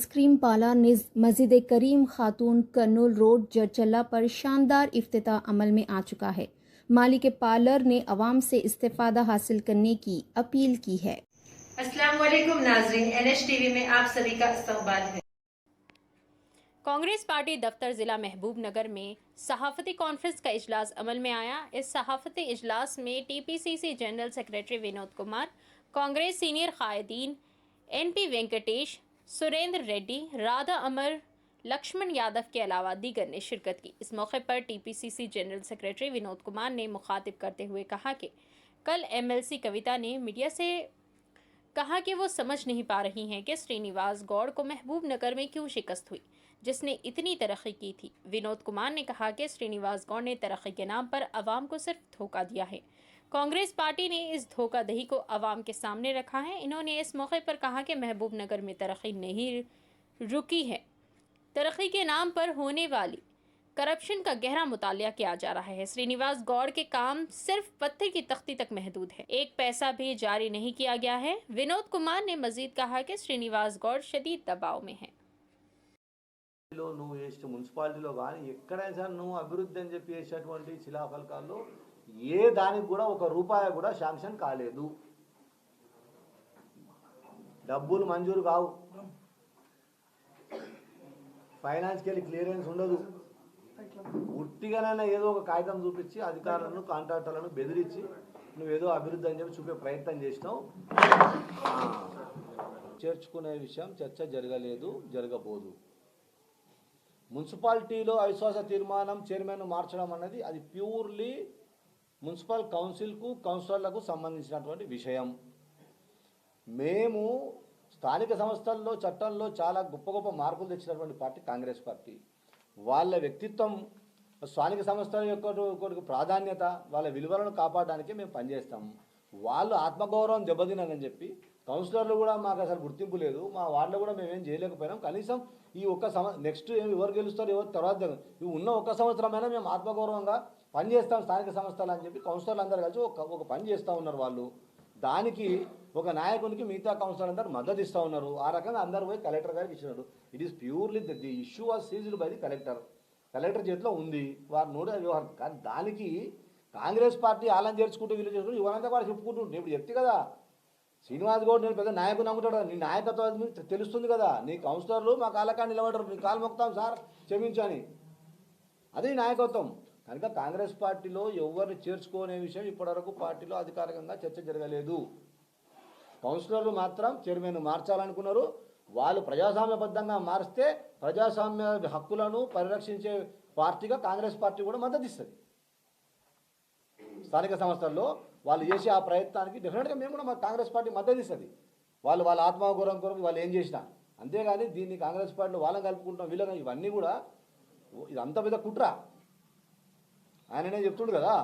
Ice cream पाला मस्जिद करीम खातून Kurnool road Jadcherla पर शानदार इफ्तिताह अमल में आ चुका है। मालिक पार्लर ने अवाम से इस्तेफादा हासिल करने की अपील की है। अस्सलाम वालेकुम नाज़रीन, NH टीवी में आप सभी का इस्तकबाल है। कांग्रेस पार्टी दफ्तर जिला महबूब नगर में सहाफती कॉन्फ्रेंस का इजलास अमल में आया। इस सहाफती इजलास में TPCC general secretary Vinod Kumar, Congress senior कायदीन NP वेंकटेश, सुरेंद्र रेड्डी, राधा अमर, लक्ष्मण यादव के अलावा दीगर ने शिरकत की। इस मौके पर TPCC general secretary Vinod Kumar ने मुखातिब करते हुए कहा कि कल MLC कविता ने मीडिया से कहा कि वो समझ नहीं पा रही हैं कि श्रीनिवास गौड़ को महबूब नगर में क्यों शिकस्त हुई जिसने इतनी तरक्की की थी। विनोद कुमार ने कहा कि श्रीनिवास गौड़ ने तरक्की के नाम पर अवाम को सिर्फ धोखा दिया है। कांग्रेस पार्टी ने इस धोखाधड़ी को अवाम के सामने रखा है। इन्होंने इस मौके पर कहा कि महबूब नगर में तरक्की नहीं रुकी है। तरक्की के नाम पर होने वाली करप्शन का गहरा मुतालिया किया जा रहा है। श्रीनिवास गौड़ के काम सिर्फ पत्थर की तख्ती तक महदूद है, एक पैसा भी जारी नहीं किया गया है। विनोद कुमार ने मजीद कहा कि श्रीनिवास गौड़ शदीद दबाव में है। నువ్వు వేసిన మున్సిపాలిటీలో కానీ ఎక్కడైనా సరే నువ్వు అభివృద్ధి అని చెప్పి వేసేటువంటి శిలాఫలకాల్లో ఏ దానికి కూడా ఒక రూపాయి కూడా శాంక్షన్ కాలేదు, డబ్బులు మంజూరు కావు, ఫైనాన్స్కి వెళ్ళి క్లియరెన్స్ ఉండదు. ఉట్టిగానైనా ఏదో ఒక కాగితం చూపించి అధికారులను కాంట్రాక్టర్లను బెదిరించి నువ్వేదో అభివృద్ధి అని చెప్పి చూపే ప్రయత్నం చేసినావు. చేర్చుకునే విషయం చర్చ జరగలేదు, జరగబోదు. మున్సిపాలిటీలో అవిశ్వాస తీర్మానం చైర్మన్ మార్చడం అన్నది అది ప్యూర్లీ మున్సిపల్ కౌన్సిల్కు కౌన్సిలర్లకు సంబంధించినటువంటి విషయం. మేము స్థానిక సంస్థల్లో చట్టంలో చాలా గొప్ప గొప్ప మార్పులు తెచ్చినటువంటి పార్టీ కాంగ్రెస్ పార్టీ. వాళ్ళ వ్యక్తిత్వం, స్థానిక సంస్థల యొక్క ప్రాధాన్యత, వాళ్ళ విలువలను కాపాడడానికి మేము పనిచేస్తాము. వాళ్ళు ఆత్మగౌరవం దెబ్బతినని చెప్పి కౌన్సిలర్లు కూడా మాకు అసలు గుర్తింపు లేదు, మా వార్డులో కూడా మేమేం చేయలేకపోయినాం. కనీసం ఈ ఒక్క నెక్స్ట్ ఎవరు గెలుస్తారు ఎవరు తర్వాత ఈ ఉన్న ఒక్క సంవత్సరమైనా మేము ఆత్మగౌరవంగా పనిచేస్తాం స్థానిక సంస్థలు అని చెప్పి కౌన్సిలర్లు అందరూ కలిసి ఒక పని చేస్తూ ఉన్నారు. వాళ్ళు దానికి ఒక నాయకునికి మిగతా కౌన్సిలర్ అందరూ మద్దతు ఇస్తూ ఉన్నారు. ఆ రకంగా అందరూ పోయి కలెక్టర్ గారికి ఇచ్చినారు. It is purely the issue was seized by the collector చేతిలో ఉంది, వారు నోడే వ్యవహారం. కానీ దానికి కాంగ్రెస్ పార్టీ ఆలం చేర్చుకుంటూ వీళ్ళు చేసుకుంటూ ఇవరంతా కూడా చెప్పుకుంటుంటే ఇప్పుడు చెప్తే కదా శ్రీనివాస్ గౌడ్ నేను పెద్ద నాయకుని నమ్ముతాడు కదా, నీ నాయకత్వం తెలుస్తుంది కదా, నీ కౌన్సిలర్లు మా కాళ్ళకాడ నిలబడరు, నీ కాలు మొక్కుతాం సార్ క్షమించని, అది నాయకత్వం. కనుక కాంగ్రెస్ పార్టీలో ఎవరిని చేర్చుకోనే విషయం ఇప్పటివరకు పార్టీలో అధికారికంగా చర్చ జరగలేదు. కౌన్సిలర్లు మాత్రం చైర్మన్ మార్చాలనుకున్నారు. వాళ్ళు ప్రజాస్వామ్యబద్ధంగా మారిస్తే ప్రజాస్వామ్య హక్కులను పరిరక్షించే పార్టీగా కాంగ్రెస్ పార్టీ కూడా మద్దతు ఇస్తుంది. స్థానిక సంస్థల్లో వాళ్ళు చేసే ఆ ప్రయత్నానికి డెఫినెట్గా మేము కూడా మా కాంగ్రెస్ పార్టీ మద్దతు ఇస్తుంది. వాళ్ళ ఆత్మగౌరవం కొరకు వాళ్ళు ఏం చేసినా. అంతేగాని దీన్ని కాంగ్రెస్ పార్టీలో వాళ్ళని కలుపుకుంటాం వీళ్ళని, ఇవన్నీ కూడా ఇదంతా పెద్ద కుట్ర. ఆయననే చెప్తుండు కదా,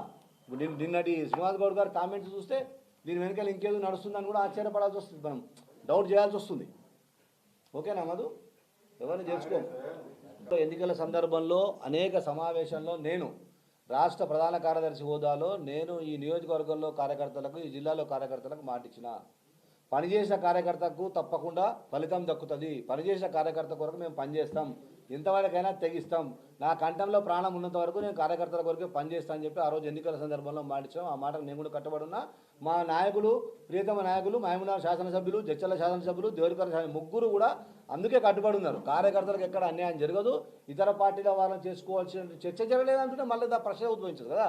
నిన్నటి శ్రీనివాస్ గౌడ్ గారు కామెంట్స్ చూస్తే దీని వెనకాల ఇంకేదో నడుస్తుందని కూడా ఆశ్చర్యపడాల్సి వస్తుంది, మనం డౌట్ చేయాల్సి వస్తుంది. ఓకేనా మధు, ఎవరిని చేర్చుకో. ఎన్నికల సందర్భంలో అనేక సమావేశాల్లో నేను రాష్ట్ర ప్రధాన కార్యదర్శి హోదాలో నేను ఈ నియోజకవర్గంలో కార్యకర్తలకు, ఈ జిల్లాలో కార్యకర్తలకు మాటిచ్చిన, పనిచేసిన కార్యకర్తకు తప్పకుండా ఫలితం దక్కుతుంది, పనిచేసిన కార్యకర్త కొరకు మేము పనిచేస్తాం, ఎంతవరకైనా తెగిస్తాం, నా కంఠంలో ప్రాణం ఉన్నంత వరకు నేను కార్యకర్తల కొరకే పనిచేస్తానని చెప్పి ఆ రోజు ఎన్నికల సందర్భంలో మాటిచ్చాం. ఆ మాటకు నేను కూడా కట్టుబడి ఉన్నా. మా నాయకులు, ప్రియతమ నాయకులు, మహబూబ్నగర్ శాసనసభ్యులు, జడ్చర్ల శాసనసభ్యులు, దేవరికర ముగ్గురు కూడా అందుకే కట్టుబడి ఉన్నారు. కార్యకర్తలకు ఎక్కడ అన్యాయం జరగదు, ఇతర పార్టీల వాళ్ళని చేసుకోవాల్సిన చర్చ జరగలేదంటే మళ్ళీ దా ప్రశ్న ఉద్భవించదు కదా.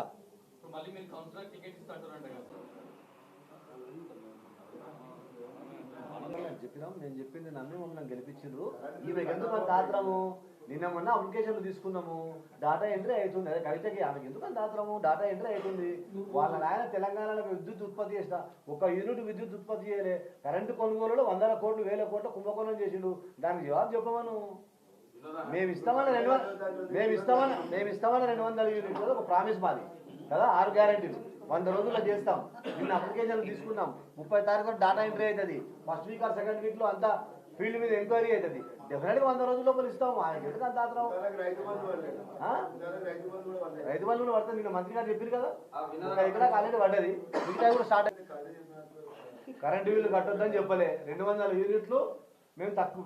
చెప్పినాం, నేను చెప్పింది నన్ను మమ్మల్ని గెలిపించారు. ఈమె ఎందుకు అంత ఆత్రము, నిన్న మొన్న అప్లికేషన్లు తీసుకున్నాము, డేటా ఎంట్రీ అవుతుంది. అదే కవితకి ఆమెకి ఎందుకు అంత ఆత్రము, డేటా ఎంట్రీ అవుతుంది. వాళ్ళ నాయన తెలంగాణలో విద్యుత్ ఉత్పత్తి చేసిన ఒక యూనిట్ విద్యుత్ ఉత్పత్తి చేయలే, కరెంటు కొనుగోలులో 100 కోట్లు 1000 కోట్ల కుంభకోణం చేసిండు. దానికి జవాబు చెప్పమను. మేము ఇస్తామని 200 యూనిట్లు ఒక ప్రామిస్ మాది కదా, 6 గ్యారెంటీలు 100 రోజుల్లో చేస్తాం. నిన్న అప్లికేషన్లు తీసుకున్నాం, 30 తారీఖు డేటా ఎంట్రీ అవుతుంది. ఫస్ట్ వీక్ ఆర్ సెకండ్ వీక్లో అంతా ఫీల్డ్ మీద ఎంక్వైరీ అవుతుంది. డెఫినెట్గా 100 రోజుల లోపల ఇస్తాము. ఆయనకి ఎందుకు అంత ఆత్రం? రైతు బంధు కూడా పడుతుంది. నిన్న మంత్రి గారు చెప్పారు కదా, ఇక్కడ ఆల్రెడీ పడ్డది, మిగతా కూడా స్టార్ట్. కరెంటు బిల్లు కట్టొద్దని చెప్పలే, 200 యూనిట్లు మేము తక్కువ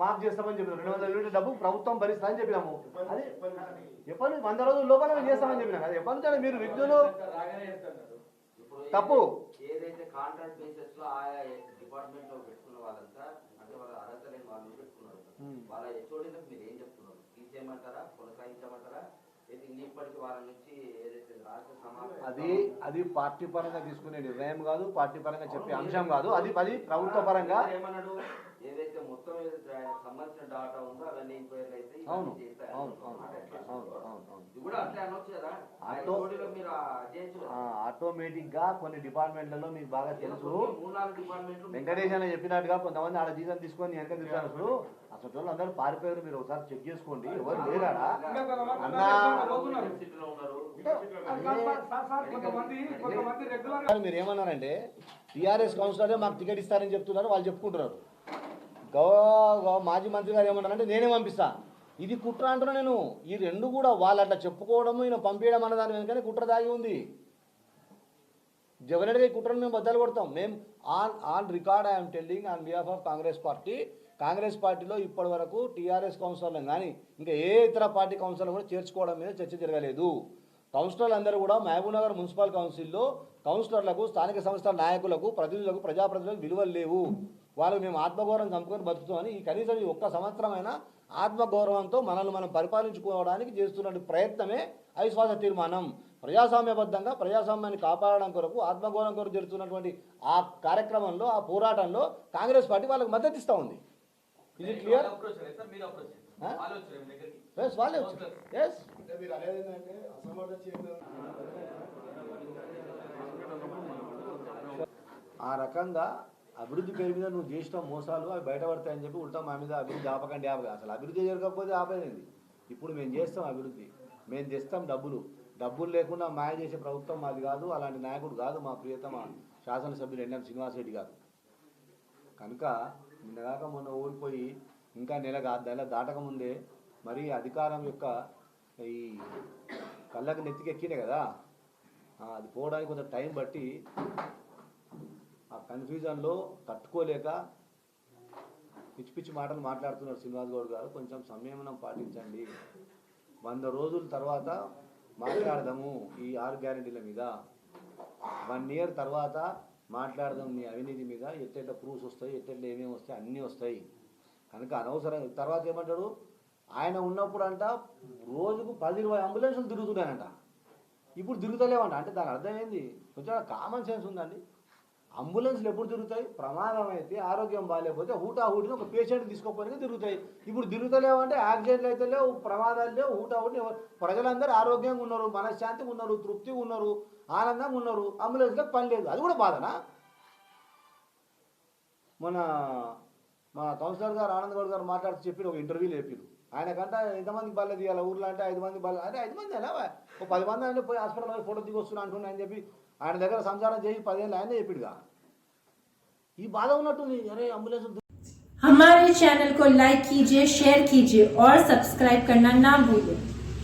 మాఫ్ చేస్తామని చెప్పినాం, 200 యూనిట్ల డబ్బు ప్రభుత్వం భరిస్తామని చెప్పినాము. అది ఎప్పటి 100 రోజుల లోపల మేము చేస్తామని చెప్పినాం కదా. ఎప్పటి నుంచి మీరు విద్యులు తప్పు ఏదైతే కాంట్రాక్ట్ బేసిస్ లో ఆయా డిపార్ట్మెంట్ లో పెట్టుకున్న వాళ్ళంతా అంటే వాళ్ళ అర్హత లేని వాళ్ళు పెట్టుకున్నారు. వాళ్ళ హెచ్ఓడీలకు మీరు ఏం చెప్తున్నారు? తీసేయమంటారా, కొనసాగించమంటారా? ఇప్పటికి వాళ్ళ నుంచి ఏదైతే రాష్ట్ర సమావేశం అది పార్టీ పరంగా తీసుకునే నిర్ణయం కాదు, పార్టీ పరంగా చెప్పే అంశం కాదు. అది ప్రభుత్వ పరంగా ఏమన్నాడు? ఏదైతే మొత్తం సంబంధించిన డాటా ఉందో అవన్నీ ఎంక్వైరీ అయితే అవును కూడా అట్లా అనొచ్చు కదా. మీరు ఆటోమేటిక్ గా కొన్ని డిపార్ట్మెంట్లలో మీకు బాగా తెలుసు. 3-4 డిపార్ట్మెంట్లు వెంకటేష్ అని చెప్పినట్టుగా కొంతమంది ఆడ జీతం తీసుకొని వెనక తిరుగుతారు. అసలు వాళ్ళు అందరూ పారిపోయారు. మీరు ఒకసారి చెక్ చేసుకోండి, ఎవరు లేరాడా మీరు ఏమన్నారంటే టీఆర్ఎస్ కౌన్సిలరే మాకు టికెట్ ఇస్తారని చెప్తున్నారు, వాళ్ళు చెప్పుకుంటున్నారు. మాజీ మంత్రి గారు ఏమన్నారంటే నేనే పంపిస్తా. ఇది కుట్ర అంటున్నా నేను. ఈ రెండు కూడా వాళ్ళు అట్లా చెప్పుకోవడము, ఈయన పంపించడం అన్న దాని వెనుకనే కుట్ర దాగి ఉంది. జగన్గా ఈ కుట్రను మేము బద్దలు కొడతాం. మేము on record I'm telling on behalf of Congress party, Congress పార్టీలో ఇప్పటి వరకు టీఆర్ఎస్ కౌన్సిలర్లు కానీ ఇంకా ఏ ఇతర పార్టీ కౌన్సిలర్ కూడా చేర్చుకోవడం మీద చర్చ జరగలేదు. కౌన్సిలర్లు అందరూ కూడా మహబూబ్నగర్ మున్సిపల్ కౌన్సిల్లో కౌన్సిలర్లకు, స్థానిక సంస్థల నాయకులకు, ప్రతినిధులకు, ప్రజాప్రతినిధులకు విలువలు లేవు. వాళ్ళకు మేము ఆత్మగౌరవం చంపుకొని బతుకుతామని ఈ కనీసం ఈ ఒక్క సంవత్సరమైనా ఆత్మగౌరవంతో మనల్ని మనం పరిపాలించుకోవడానికి చేస్తున్న ప్రయత్నమే అవిశ్వాస తీర్మానం. ప్రజాస్వామ్యబద్ధంగా ప్రజాస్వామ్యాన్ని కాపాడడం కొరకు, ఆత్మగౌరవం కొరకు జరుగుతున్నటువంటి ఆ కార్యక్రమంలో, ఆ పోరాటంలో కాంగ్రెస్ పార్టీ వాళ్ళకి మద్దతు ఇస్తూ ఉంది. ఇది క్లియర్? వాళ్ళే వచ్చారు. ఎస్, ఆ రకంగా అభివృద్ధి పేరు మీద నువ్వు చేసిన మోసాలు అవి బయటపడతాయని చెప్పి ఉల్టా మా మీద అభివృద్ధి ఆపకండి అసలు అభివృద్ధి జరగకపోతే ఆపేది. ఇప్పుడు మేము చేస్తాం అభివృద్ధి, మేము తెస్తాం డబ్బులు లేకుండా మాయ చేసే ప్రభుత్వం మాది కాదు, అలాంటి నాయకుడు కాదు మా ప్రియతమ శాసనసభ్యులు ఎన్ఎం శ్రీనివాసరెడ్డి గారు. కనుక నిన్నగాక మొన్న ఓడిపోయి ఇంకా నెల దాటకముందే మరి అధికారం యొక్క ఈ కళ్ళకు నెత్తికెక్కినే కదా, అది పోవడానికి కొంత టైం బట్టి ఆ కన్ఫ్యూజన్లో తట్టుకోలేక పిచ్చి పిచ్చి మాటలు మాట్లాడుతున్నారు శ్రీనివాస్ గౌడ్ గారు. కొంచెం సంయమనం పాటించండి. 100 రోజుల తర్వాత మాట్లాడదాము ఈ 6 గ్యారెంటీల మీద. 1 year తర్వాత మాట్లాడదాం మీ అవినీతి మీద. ఎట్లెట్ల ప్రూఫ్స్ వస్తాయి, ఎట్లెట్ల ఏమేమి వస్తాయి, అన్నీ వస్తాయి. కనుక అనవసరం. తర్వాత ఏమంటాడు, ఆయన ఉన్నప్పుడు అంట రోజుకు 10-20 అంబులెన్సులు తిరుగుతున్నాయంట, ఇప్పుడు తిరుగుతలేవంట. అంటే దాని అర్థం ఏంది? కొంచెం కామన్ సెన్స్ ఉందండి. అంబులెన్స్లు ఎప్పుడు తిరుగుతాయి? ప్రమాదం అయితే, ఆరోగ్యం బాగాలేకపోతే హూటాహూటిని ఒక పేషెంట్ తీసుకోకపోయినా తిరుగుతాయి. ఇప్పుడు తిరుగుతలేవంటే యాక్సిడెంట్లు అయితే లేవు, ప్రమాదాలు లేవు, హూటాహూటి ప్రజలందరూ ఆరోగ్యంగా ఉన్నారు, మనశ్శాంతిగా ఉన్నారు, తృప్తిగా ఉన్నారు, ఆనందంగా ఉన్నారు. అంబులెన్స్లకు పని లేదు. అది కూడా బాధనా? మా కౌన్సిలర్ గారు ఆనంద్ గౌడ్ గారు మాట్లాడుతూ చెప్పి ఒక ఇంటర్వ్యూలో చెప్పారు. ఆయనకంట ఎంతమందికి బల్ల తీయాలి ఊర్లో అంటే 5 మంది బల్ల. అంటే 5 మంది అలా ఒక 10 మంది అంటే పోయి హాస్పిటల్ పోయి ఫోటో దిగి వస్తున్నా అంటున్నా అని చెప్పి ఆయన దగ్గర సంచారం చేసి 10 ఏళ్ళు ఆయనే చెప్పిడుగా. ఈ బాధ ఉన్నట్టుంది. అరే అంబులెన్స్ हमारे चैनल को लाइक कीजिए, शेयर कीजिए और सब्सक्राइब करना ना भूलिए।